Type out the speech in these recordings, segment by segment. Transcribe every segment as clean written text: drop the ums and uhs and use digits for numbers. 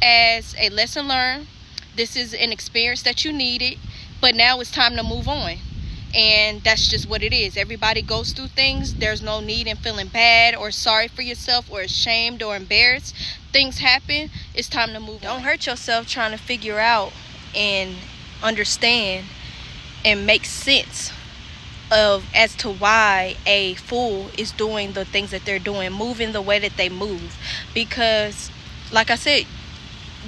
as a lesson learned. This is an experience that you needed, but now it's time to move on. And that's just what it is. Everybody goes through things. There's no need in feeling bad or sorry for yourself or ashamed or embarrassed. Things happen. It's time to move on. Don't hurt yourself trying to figure out and understand and make sense of as to why a fool is doing the things that they're doing, moving the way that they move. Because like I said,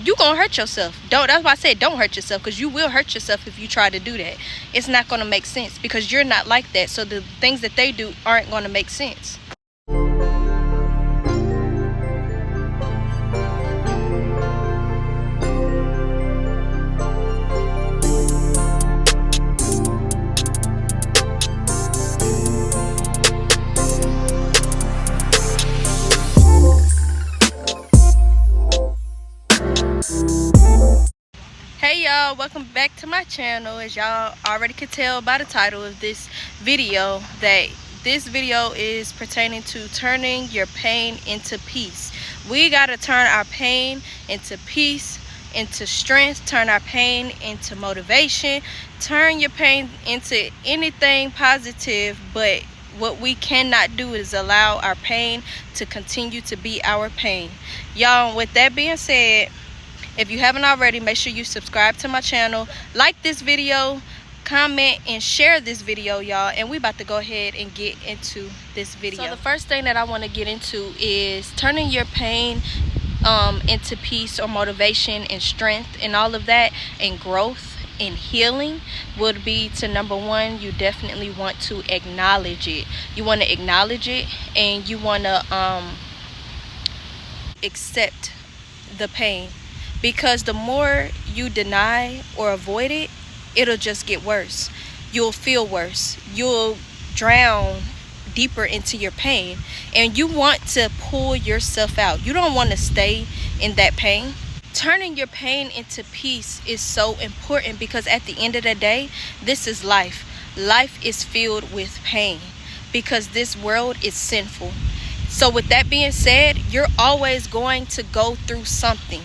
you gonna hurt yourself. That's why I said don't hurt yourself, because you will hurt yourself if you try to do that. It's not gonna make sense because you're not like that. So the things that they do aren't gonna make sense. Hey y'all, welcome back to my channel. As y'all already could tell by the title of this video, that this video is pertaining to turning your pain into peace. We got to turn our pain into peace, into strength, turn our pain into motivation, turn your pain into anything positive. But what we cannot do is allow our pain to continue to be our pain. Y'all, with that being said, if you haven't already, make sure you subscribe to my channel, like this video, comment, and share this video, y'all. And we about to go ahead and get into this video. So the first thing that I want to get into is turning your pain into peace or motivation and strength and all of that, and growth and healing would be to, number one, you definitely want to acknowledge it. You want to acknowledge it, and you want to accept the pain. Because the more you deny or avoid it, it'll just get worse. You'll feel worse. You'll drown deeper into your pain. And you want to pull yourself out. You don't want to stay in that pain. Turning your pain into peace is so important, because at the end of the day, this is life. Life is filled with pain because this world is sinful. So with that being said, you're always going to go through something.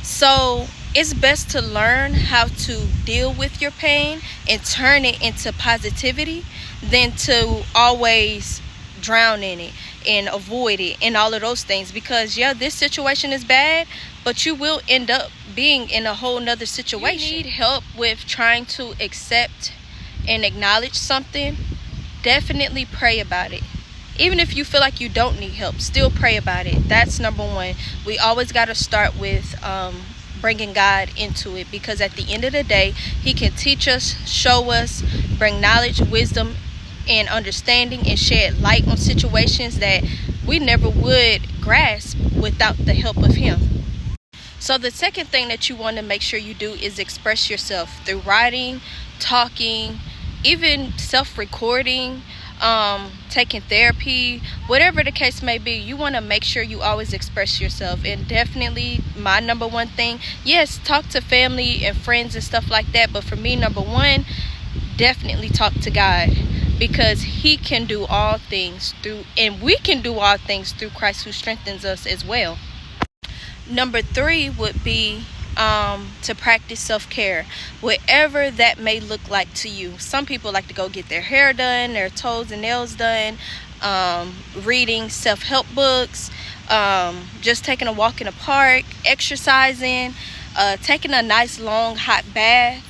So it's best to learn how to deal with your pain and turn it into positivity than to always drown in it and avoid it and all of those things. Because yeah, this situation is bad, but you will end up being in a whole nother situation. You need help with trying to accept and acknowledge something, definitely pray about it. Even if you feel like you don't need help, still pray about it. That's number one. We always got to start with bringing God into it, because at the end of the day, He can teach us, show us, bring knowledge, wisdom, and understanding, and shed light on situations that we never would grasp without the help of Him. So the second thing that you want to make sure you do is express yourself through writing, talking, even self-recording, taking therapy, whatever the case may be. You want to make sure you always express yourself. And definitely my number one thing, yes, talk to family and friends and stuff like that, but for me, number one, definitely talk to God, because He can do all things through, and we can do all things through Christ who strengthens us as well. Number three would be to practice self-care, whatever that may look like to you. Some people like to go get their hair done, their toes and nails done, reading self-help books, just taking a walk in a park, exercising, taking a nice long hot bath,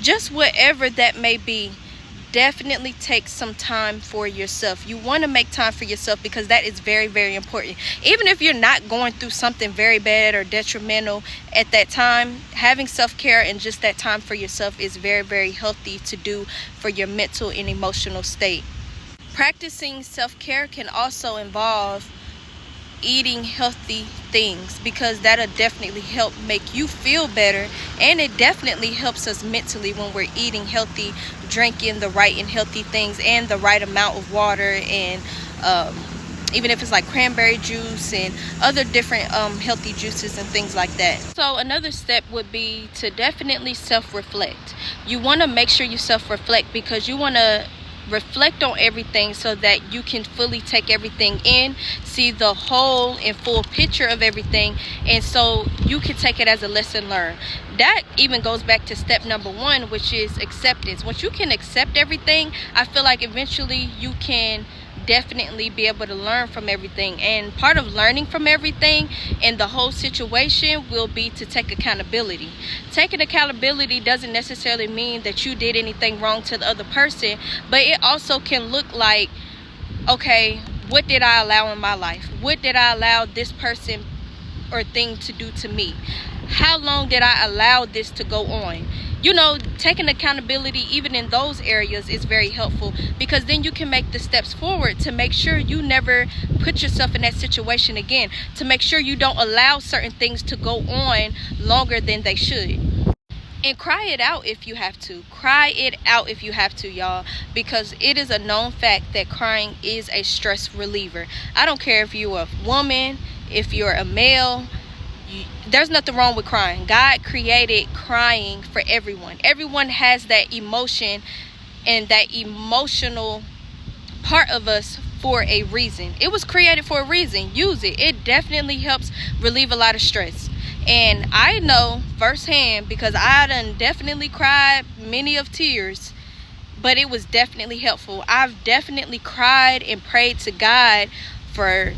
just whatever that may be. Definitely take some time for yourself. You want to make time for yourself, because that is very, very important. Even if you're not going through something very bad or detrimental at that time, having self-care and just that time for yourself is very, very healthy to do for your mental and emotional state. Practicing self-care can also involve eating healthy things, because that'll definitely help make you feel better, and it definitely helps us mentally when we're eating healthy, drinking the right and healthy things and the right amount of water, and even if it's like cranberry juice and other different healthy juices and things like that. So another step would be to definitely self-reflect. You want to make sure you self-reflect, because you want to reflect on everything so that you can fully take everything in, see the whole and full picture of everything, and so you can take it as a lesson learned. That even goes back to step number one, which is acceptance. Once you can accept everything, I feel like eventually you can definitely be able to learn from everything. And part of learning from everything and the whole situation will be to take accountability. Taking accountability doesn't necessarily mean that you did anything wrong to the other person, but it also can look like, okay, what did I allow in my life? What did I allow this person or thing to do to me? How long did I allow this to go on? You know, taking accountability even in those areas is very helpful, because then you can make the steps forward to make sure you never put yourself in that situation again, to make sure you don't allow certain things to go on longer than they should. And cry it out if you have to. Cry it out if you have to, y'all, because it is a known fact that crying is a stress reliever. I don't care if you're a woman, if you're a male, there's nothing wrong with crying. God created crying for everyone. Everyone has that emotion and that emotional part of us for a reason. It was created for a reason. Use it. It definitely helps relieve a lot of stress. And I know firsthand, because I done definitely cried many of tears, but it was definitely helpful. I've definitely cried and prayed to God for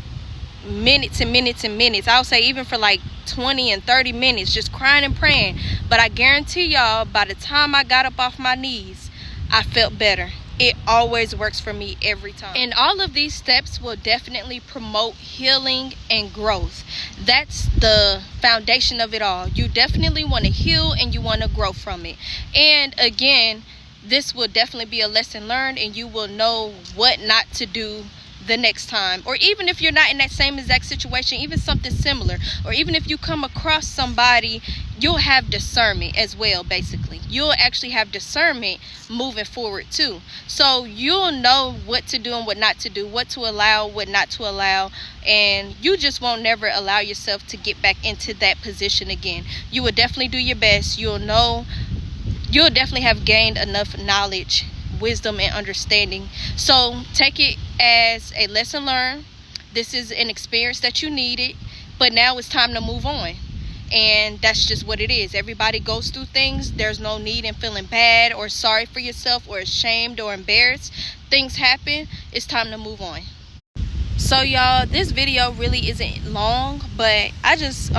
minutes and minutes and minutes. I'll say even for like 20 and 30 minutes, just crying and praying. But I guarantee y'all, by the time I got up off my knees, I felt better. It always works for me every time. And all of these steps will definitely promote healing and growth. That's the foundation of it all. You definitely want to heal and you want to grow from it. And again, this will definitely be a lesson learned, and you will know what not to do the next time. Or even if you're not in that same exact situation, even something similar, or even if you come across somebody, you'll have discernment as well. Basically, you'll actually have discernment moving forward too, so you'll know what to do and what not to do, what to allow, what not to allow, and you just won't never allow yourself to get back into that position again. You will definitely do your best. You'll definitely have gained enough knowledge, wisdom, and understanding. So take it as a lesson learned. This is an experience that you needed, but now it's time to move on. And that's just what it is. Everybody goes through things. There's no need in feeling bad or sorry for yourself or ashamed or embarrassed. Things happen. It's time to move on. So y'all, this video really isn't long, but I just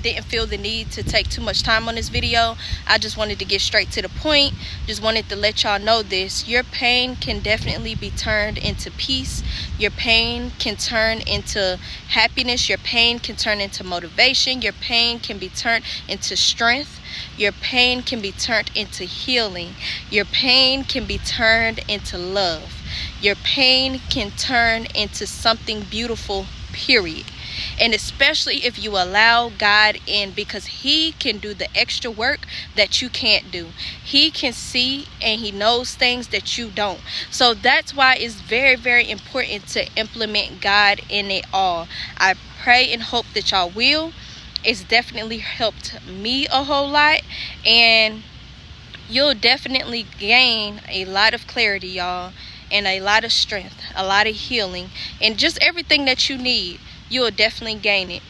didn't feel the need to take too much time on this video. I just wanted to get straight to the point. Just wanted to let y'all know this. Your pain can definitely be turned into peace. Your pain can turn into happiness. Your pain can turn into motivation. Your pain can be turned into strength. Your pain can be turned into healing. Your pain can be turned into love. Your pain can turn into something beautiful, period. And especially if you allow God in, because he can do the extra work that you can't do. He can see and he knows things that you don't. So that's why it's very, very important to implement God in it all. I pray and hope that y'all will. It's definitely helped me a whole lot, and you'll definitely gain a lot of clarity, y'all, and a lot of strength, a lot of healing, and just everything that you need. You'll definitely gain it.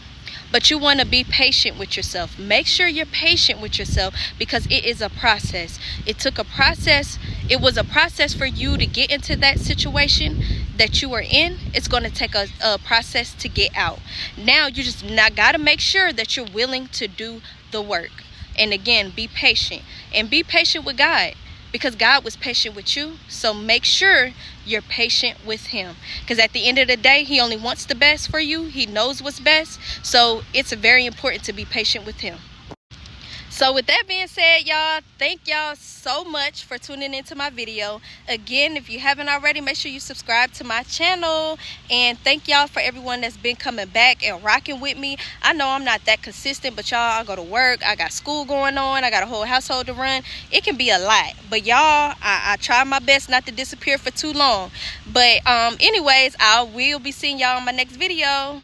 But you want to be patient with yourself. Make sure you're patient with yourself, because it is a process. It took a process. It was a process for you to get into that situation that you are in. It's going to take a process to get out. Now you just got to make sure that you're willing to do the work. And again, be patient. And be patient with God, because God was patient with you. So make sure you're patient with him, because at the end of the day, he only wants the best for you. He knows what's best. So it's very important to be patient with him. So with that being said, y'all, thank y'all so much for tuning into my video. Again, if you haven't already, make sure you subscribe to my channel. And thank y'all for everyone that's been coming back and rocking with me. I know I'm not that consistent, but y'all, I go to work, I got school going on, I got a whole household to run. It can be a lot, but y'all, I try my best not to disappear for too long. But anyways, I will be seeing y'all in my next video.